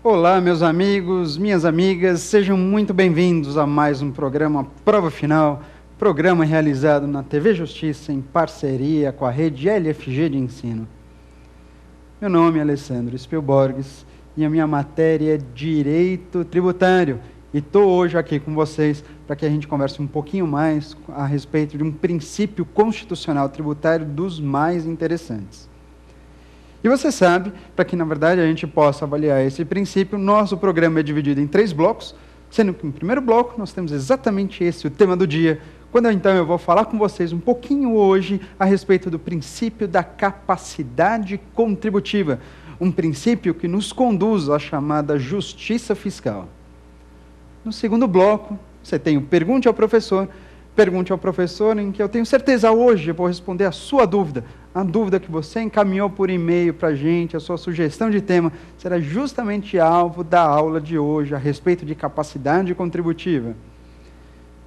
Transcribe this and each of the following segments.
Olá, meus amigos, minhas amigas, sejam muito bem-vindos a mais um programa Prova Final, programa realizado na TV Justiça em parceria com a rede LFG de ensino. Meu nome é Alessandro Spielborges e a minha matéria é Direito Tributário. E estou hoje aqui com vocês para que a gente converse um pouquinho mais a respeito de um princípio constitucional tributário dos mais interessantes. E você sabe, para que na verdade a gente possa avaliar esse princípio, nosso programa é dividido em 3 blocos, sendo que no primeiro bloco nós temos exatamente esse, o tema do dia, quando então eu vou falar com vocês um pouquinho hoje a respeito do princípio da capacidade contributiva, um princípio que nos conduz à chamada justiça fiscal. No segundo bloco, você tem o Pergunte ao Professor, em que eu tenho certeza hoje eu vou responder a sua dúvida, a dúvida que você encaminhou por e-mail para a gente, a sua sugestão de tema, será justamente alvo da aula de hoje a respeito de capacidade contributiva.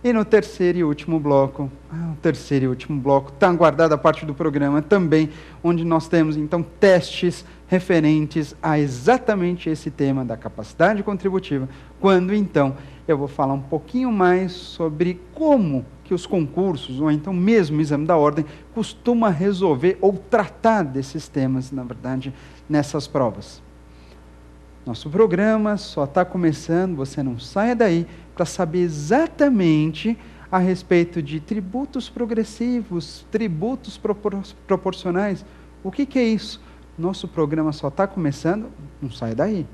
E no terceiro e último bloco, está guardada a parte do programa também, onde nós temos então testes referentes a exatamente esse tema da capacidade contributiva, quando então eu vou falar um pouquinho mais sobre como que os concursos, ou então mesmo o exame da ordem, costuma resolver ou tratar desses temas, na verdade, nessas provas. Nosso programa só está começando, você não saia daí para saber exatamente a respeito de tributos progressivos, tributos proporcionais. O que é isso? Nosso programa só está começando, não saia daí.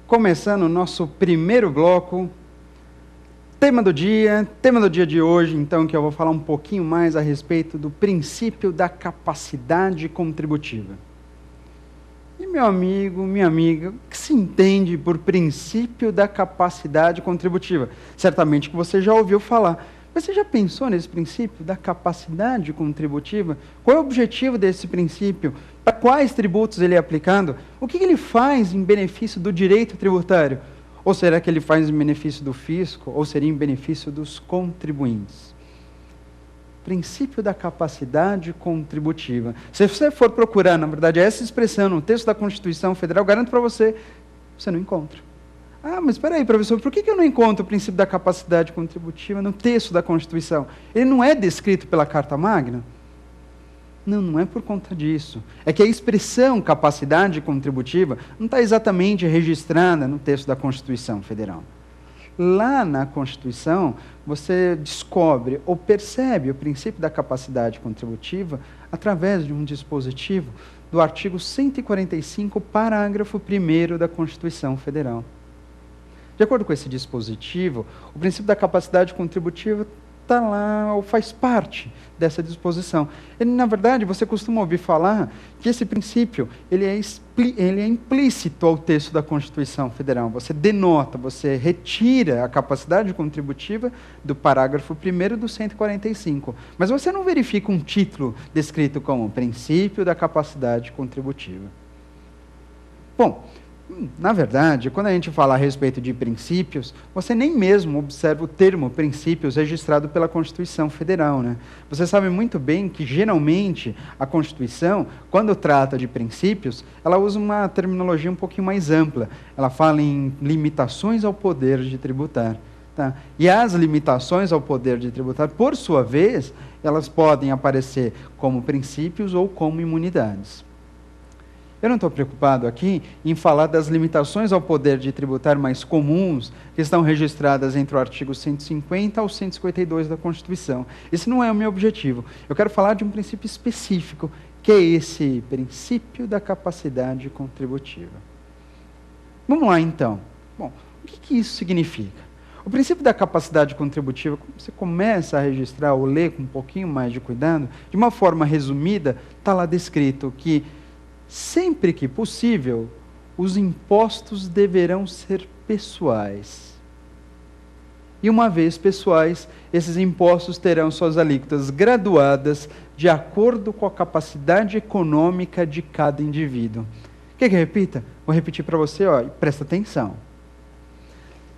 Começando o nosso primeiro bloco, tema do dia de hoje, então, que eu vou falar um pouquinho mais a respeito do princípio da capacidade contributiva. E meu amigo, minha amiga, o que se entende por princípio da capacidade contributiva? Certamente que você já ouviu falar. Mas você já pensou nesse princípio da capacidade contributiva? Qual é o objetivo desse princípio? Para quais tributos ele é aplicado? O que ele faz em benefício do direito tributário? Ou será que ele faz em benefício do fisco? Ou seria em benefício dos contribuintes? Princípio da capacidade contributiva. Se você for procurar, na verdade, essa expressão no texto da Constituição Federal, garanto para você, você não encontra. Ah, mas espera aí, professor, por que eu não encontro o princípio da capacidade contributiva no texto da Constituição? Ele não é descrito pela Carta Magna? Não é por conta disso. É que a expressão capacidade contributiva não está exatamente registrada no texto da Constituição Federal. Lá na Constituição, você descobre ou percebe o princípio da capacidade contributiva através de um dispositivo do artigo 145, parágrafo 1º da Constituição Federal. De acordo com esse dispositivo, o princípio da capacidade contributiva está lá, ou faz parte dessa disposição. Ele, na verdade, você costuma ouvir falar que esse princípio ele é implícito ao texto da Constituição Federal. Você denota, você retira a capacidade contributiva do parágrafo 1º do 145. Mas você não verifica um título descrito como princípio da capacidade contributiva. Bom, na verdade, quando a gente fala a respeito de princípios, você nem mesmo observa o termo princípios registrado pela Constituição Federal, né? Você sabe muito bem que, geralmente, a Constituição, quando trata de princípios, ela usa uma terminologia um pouquinho mais ampla. Ela fala em limitações ao poder de tributar. Tá? E as limitações ao poder de tributar, por sua vez, elas podem aparecer como princípios ou como imunidades. Eu não estou preocupado aqui em falar das limitações ao poder de tributar mais comuns, que estão registradas entre o artigo 150 ao 152 da Constituição. Esse não é o meu objetivo. Eu quero falar de um princípio específico, que é esse princípio da capacidade contributiva. Vamos lá, então. Bom, o que isso significa? O princípio da capacidade contributiva, quando você começa a registrar ou ler com um pouquinho mais de cuidado, de uma forma resumida, está lá descrito que sempre que possível, os impostos deverão ser pessoais. E uma vez pessoais, esses impostos terão suas alíquotas graduadas de acordo com a capacidade econômica de cada indivíduo. Quer que eu repita? Vou repetir para você, e presta atenção.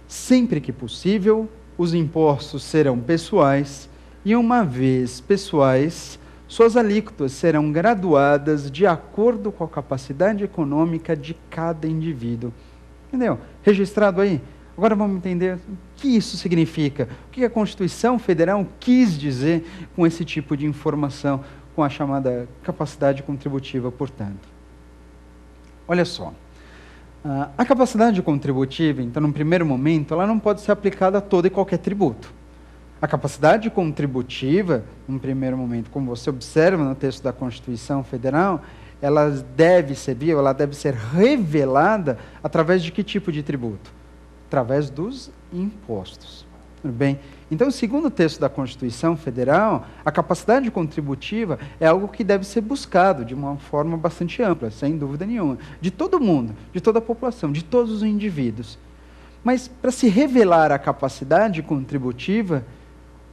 Sempre que possível, os impostos serão pessoais, e uma vez pessoais, suas alíquotas serão graduadas de acordo com a capacidade econômica de cada indivíduo. Entendeu? Registrado aí? Agora vamos entender o que isso significa. O que a Constituição Federal quis dizer com esse tipo de informação, com a chamada capacidade contributiva, portanto. Olha só. A capacidade contributiva, então, num primeiro momento, ela não pode ser aplicada a todo e qualquer tributo. A capacidade contributiva, num primeiro momento, como você observa no texto da Constituição Federal, ela deve ser revelada através de que tipo de tributo? Através dos impostos. Tudo bem? Então, segundo o texto da Constituição Federal, a capacidade contributiva é algo que deve ser buscado de uma forma bastante ampla, sem dúvida nenhuma, de todo mundo, de toda a população, de todos os indivíduos. Mas, para se revelar a capacidade contributiva,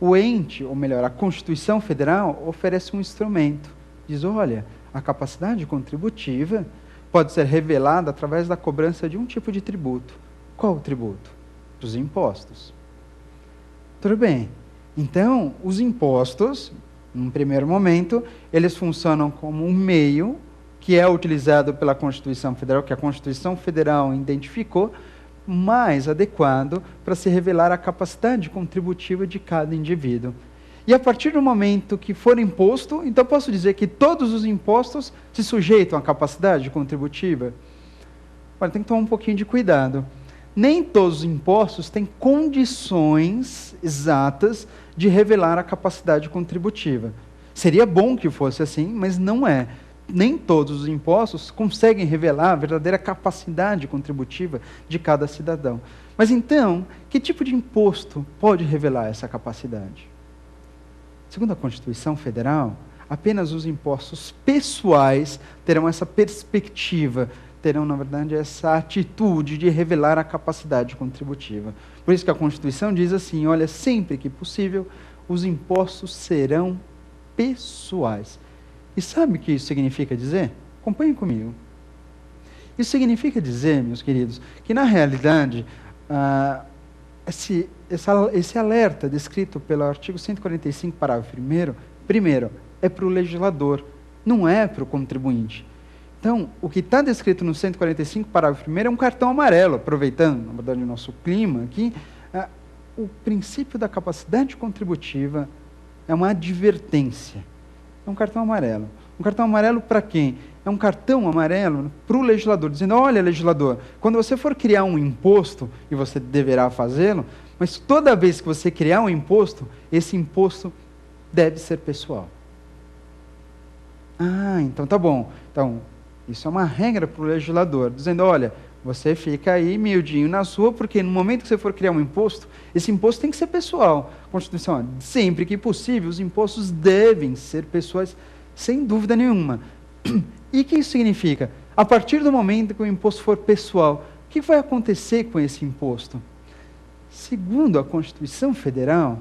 o ente, ou melhor, a Constituição Federal, oferece um instrumento. Diz, olha, a capacidade contributiva pode ser revelada através da cobrança de um tipo de tributo. Qual o tributo? Os impostos. Tudo bem. Então, os impostos, num primeiro momento, eles funcionam como um meio que é utilizado pela Constituição Federal, que a Constituição Federal identificou, mais adequado para se revelar a capacidade contributiva de cada indivíduo. E a partir do momento que for imposto, então posso dizer que todos os impostos se sujeitam à capacidade contributiva? Agora, tem que tomar um pouquinho de cuidado. Nem todos os impostos têm condições exatas de revelar a capacidade contributiva. Seria bom que fosse assim, mas não é. Nem todos os impostos conseguem revelar a verdadeira capacidade contributiva de cada cidadão. Mas então, que tipo de imposto pode revelar essa capacidade? Segundo a Constituição Federal, apenas os impostos pessoais terão essa perspectiva, terão, na verdade, essa atitude de revelar a capacidade contributiva. Por isso que a Constituição diz assim, olha, sempre que possível, os impostos serão pessoais. E sabe o que isso significa dizer? Acompanhem comigo. Isso significa dizer, meus queridos, que na realidade, esse alerta descrito pelo artigo 145, parágrafo 1º, primeiro, é para o legislador, não é para o contribuinte. Então, o que está descrito no 145, parágrafo 1º, é um cartão amarelo, aproveitando, na verdade, o nosso clima aqui, o princípio da capacidade contributiva é uma advertência. É um cartão amarelo. Um cartão amarelo para quem? É um cartão amarelo para o legislador, dizendo, olha, legislador, quando você for criar um imposto, e você deverá fazê-lo, mas toda vez que você criar um imposto, esse imposto deve ser pessoal. Ah, então tá bom. Então, isso é uma regra para o legislador, dizendo, olha, você fica aí miudinho na sua, porque no momento que você for criar um imposto, esse imposto tem que ser pessoal. A Constituição, sempre que possível, os impostos devem ser pessoais, sem dúvida nenhuma. E o que isso significa? A partir do momento que o imposto for pessoal, o que vai acontecer com esse imposto? Segundo a Constituição Federal,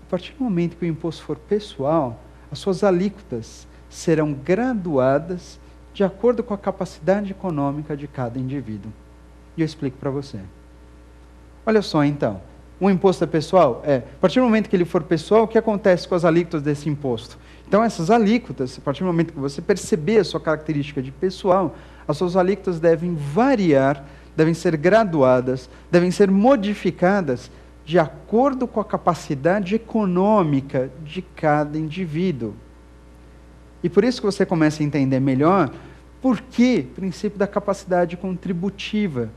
a partir do momento que o imposto for pessoal, as suas alíquotas serão graduadas de acordo com a capacidade econômica de cada indivíduo. E eu explico para você. Olha só, então, um imposto é pessoal? A partir do momento que ele for pessoal, o que acontece com as alíquotas desse imposto? Então, essas alíquotas, a partir do momento que você perceber a sua característica de pessoal, as suas alíquotas devem variar, devem ser graduadas, devem ser modificadas de acordo com a capacidade econômica de cada indivíduo. E por isso que você começa a entender melhor por que o princípio da capacidade contributiva.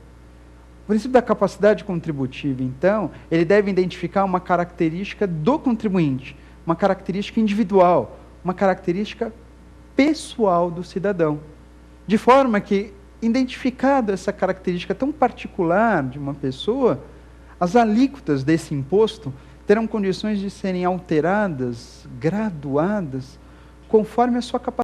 O princípio da capacidade contributiva, então, ele deve identificar uma característica do contribuinte, uma característica individual, uma característica pessoal do cidadão. De forma que, identificada essa característica tão particular de uma pessoa, as alíquotas desse imposto terão condições de serem alteradas, graduadas, conforme a sua capacidade